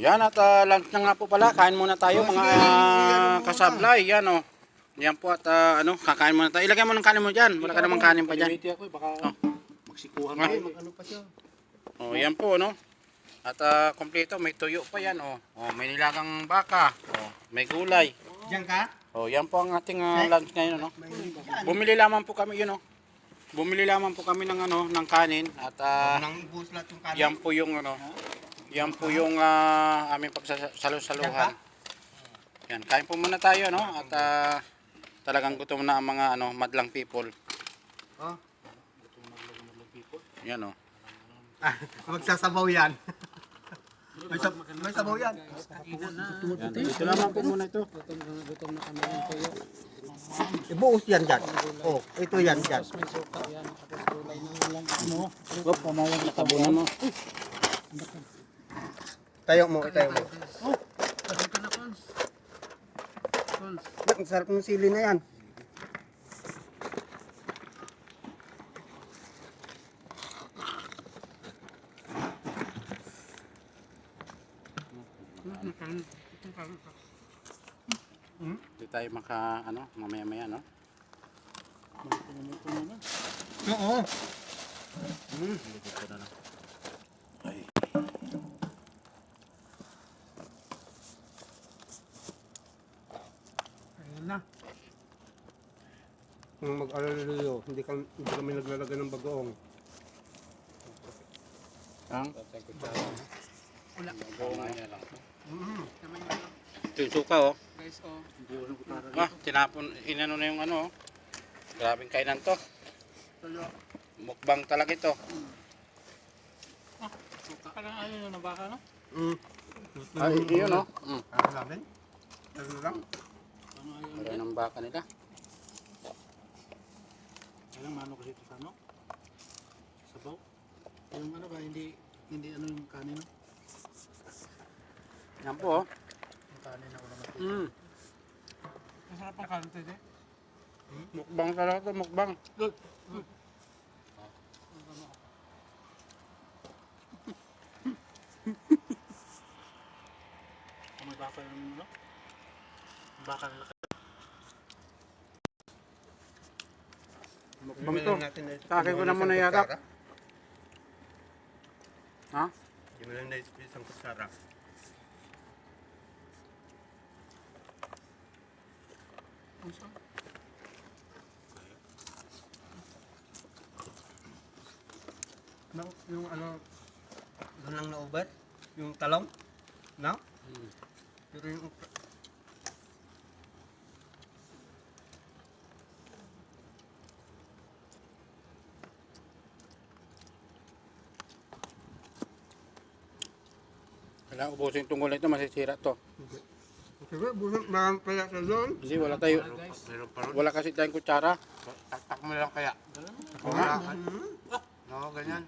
Yan at lunch na nga po pala. Kain muna tayo mga kasablay. Yan o. Yan po at kakain muna tayo. Ilagay mo ng kanin mo dyan. Wala ka namang kanin pa dyan. Magsikuhan kayo, mag-ano pa siya. O yan po no. At kompleto may tuyo pa yan o. May nilagang baka. May gulay. Diyan ka? O yan po ang ating lunch ngayon no. Bumili lamang po kami yun o. Bumili lamang po kami ng ng kanin at Nang ibus lahat yung kanin. yan po yung yan po yung aming pagsasalusaluhan. Yan, kain po muna tayo no at talagang gutom na ang mga madlang people. Oh. Yan o. Magsasabaw yan. May sabaw yan. Yan, ito naman po muna ito. Ibuos yan dyan. Oh, ito yan dyan. Nakabunan mo. Tayo mo, tayo mo. Ang sarap ng sili na yan. Hindi tayo mamaya-maya no. Oo. Ayan na. Kung mag-alalayo, hindi kami naglalagay ng bagoong. Ang Wala. ito yung suka oh. Guys, Tinapon, inano na yung Grabing kainan to. Mukbang talaga ito. suka. Parang ayun na baka, no? Ay, yun no. Ano namin? Ano lang? Meron ang baka nila. Ilang mano kasi ito sa ano? Sabaw? Yung ano ba, hindi yung kanin, no? Yan po oh. Yung kanin na wala natin. Masarap ang kanin ito, Mukbang talaga to, mukbang. May baka yung ano? Baka nila. Mukbang to. Kakin ko na muna yata. Ha? Hindi mo lang isang kutsara. Yung doon lang na-over? Yung talong? No? Pero yung Kailangan ubusin yung tunggol nito, masisira to. sige, marami pala sa doon. Kasi wala tayo, wala kasi tayong kutsara. Tak mo lang kaya. No, ganyan.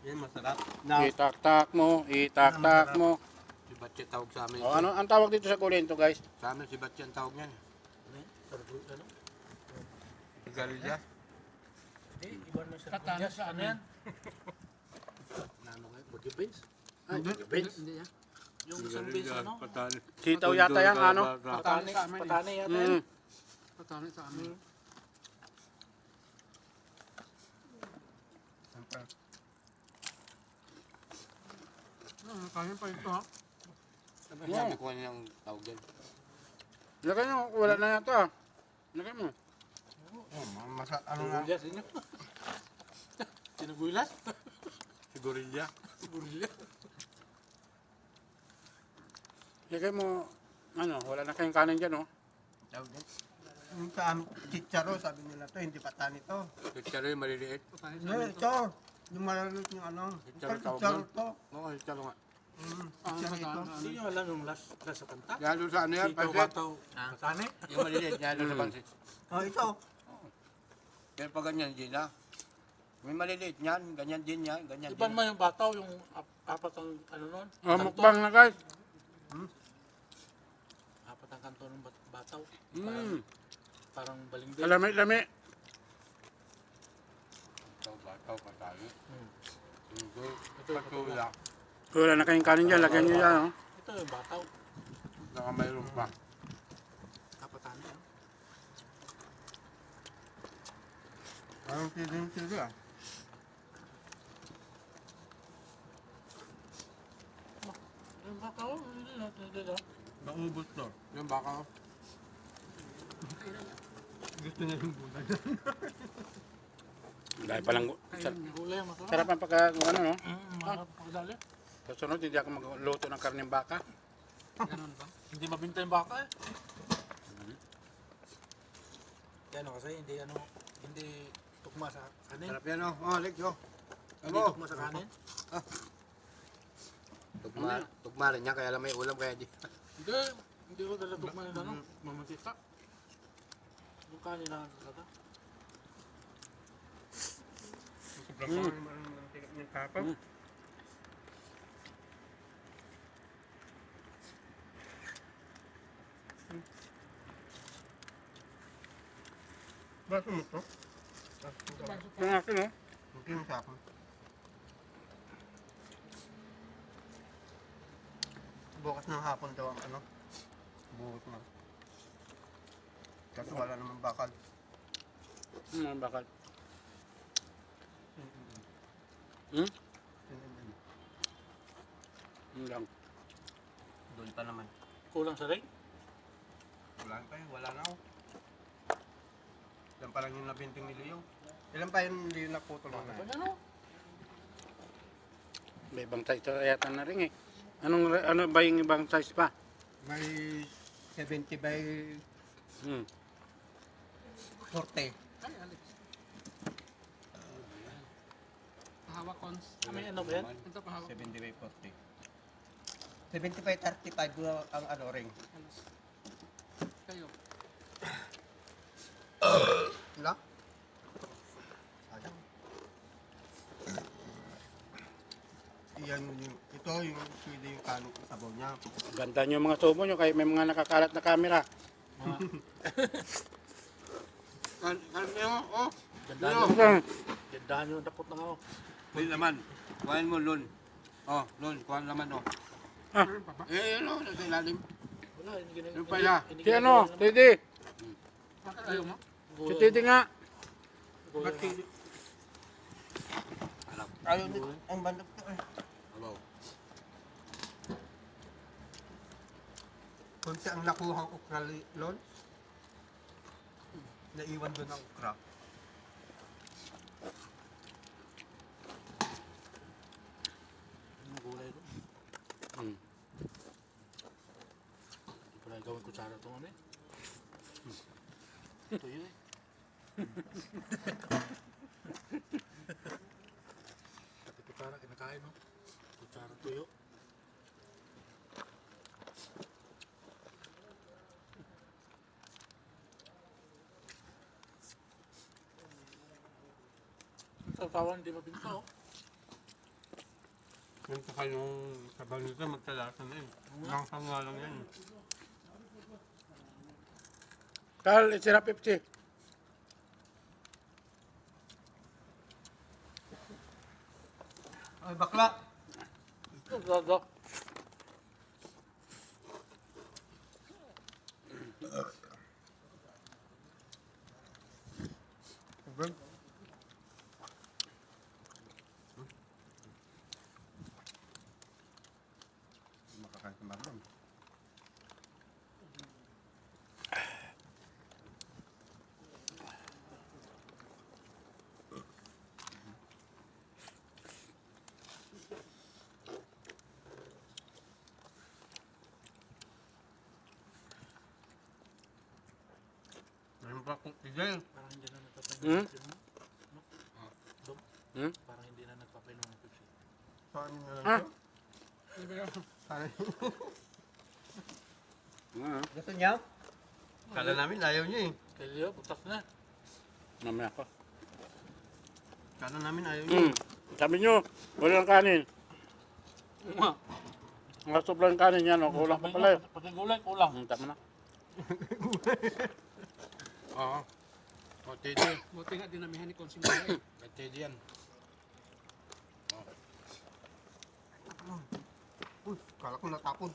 Yan, masarap. Now, Itak-tak mo, itak-tak mo. Si Batya tawag sa amin. O, ano ang tawag dito sa kulay nito guys? Sa amin si Batya ang tawag niyan. Galilya. Katana sa ano yan? Ano nga? Body beans? Ay, beans. Hindi yan. Yung isang beso, no? Sitaw yata yan, Patani sa amin. Patani yata yan. Patani sa amin. Kanin pa ito, ha? Sabi ko ano yung tawag yan. Lagay mo, wala na yata. Lagay mo. ano nga? Sinugulya, sinyo. Sinugulya? Si Gorilla. Sinugulya. Lagay mo, wala na kayong kanin dyan, oh. Tawag din. Yung sa chicharo, sabi nila to, hindi patani to. Chicharo yung maliliit. Patani sa Hindi, amin. ito. Yung malalit yung Chicharo tawag chicharo nun. to. Oo, chicharo nga. Chicharo ito. Hindi nyo alam yung last sa kanta? Yalo sa ano yan, Sitaw, pansit. bataw, patani. Yung maliliit, yalo sa pansit. Oh, ito. Pero pag ganyan, hindi na. May maliliit yan, ganyan din yan, ganyan Iban din. man yung bataw, yung apat ang ano nun? Mukbang na guys. Apat ang kanto ng bataw. Parang balingding. Lami-lami. Bataw, patali. Hmm. Hindi. Patula. Wala na kayong kanin dyan, lagyan nyo yan. Oh. Ito yung bataw. Saka mayroon pa. Kapatani. Parang sili ah. Yung bataw, hindi na. Naubos to. Yung baka. Gusto niya yung bulan. Dahil palang, Ayun, gulay, masarap. sarap ang pagka, ano, no? Masarap pagdali. Sa sunod, hindi ako magluto ng karneng baka. Ganun ba? Hindi mabinta yung baka eh. Kaya ano kasi, hindi tukma sa kanin. Sarap yan, oh. Oh, Alex, oh. Hindi tukma sa kanin. Tugma rin niya, kaya lang may ulam, kaya di. Hindi ko dala tukma yung ano, mamantika. Yung kanin na talaga. Sobrang mantika ng kapag. Baso mo to? Yung akin, no? Hindi mo sa akin. Bukas ng hapon daw ang ano. Bukas na. Kasi wala naman bakal. Bakal. Hmm? Yun lang. Doon pa naman. Kulang sa ring. Wala pa yun, wala na ako. Ilan pa lang yung nabinting ni Leo. Ilan pa yung Leo na putol mo na? Ano? May ibang size yata na rin eh. Ano ba yung ibang size pa? May 70 by Hmm. 40. Ay, Alex. Pahawak cons. May ano ba yan? Ito pahawak. 70 by 40. 70 by 35 ang ano ring. Kayo. Wala? Sayang. Yan yung, ito yung pwede yung kanin sa sabaw niya. Ganda nyo mga subo nyo kahit may mga nakakalat na camera. Ano, oh. Gandaan Ano? nyo. Gandaan nyo. Dakot na ako. May laman. Kuhain mo, Lon. Oh, Lon, kuhain laman, oh. Ah. Ano, nasa ilalim. Wala, hindi ginagawa. Yung pala. Si ano? Titi. Bakit ayaw mo? Si Titi nga. Ba't hindi? Ayaw nito. Ang bandog to eh. Abaw. Kunti ang nakuhang okra lol. Naiwan doon ang okra. Yung gulay doon. Hmm. Hindi pala gawin kutsara ito ano eh. Ito yun eh. Pati kutsara kinakain no? Kutsara tuyo. Sa tawan hindi mabinta oh. Yung saka yung sabaw nito magtalasan na yun. Langsang nga lang yan. Carl, it's 50. Ay bakla! Ito gaga. Sobrang. Makakain sa marlon. Mayroon pa akong tigil. Parang hindi na nagpapainom Hmm? ng Pepsi, no? Dom? Hmm? Parang hindi na nagpapainom ng Pepsi. Saan nyo lang Ah. ito? Saan? Ah, Gusto niya? Kala namin ayaw niya eh. Kaya Leo, butas na. mamaya ako. Kala namin ayaw niya. Hmm. Sabi nyo, walang kanin. Uma. Mga sobrang kanin yan, oh. Kulang pa pala eh. Pati gulay, kulang. Tama na. Oo. Oh, Teddy. Buti nga dinamihan ni Consumer. Kay Teddy yan. Uy, kala ko natapon.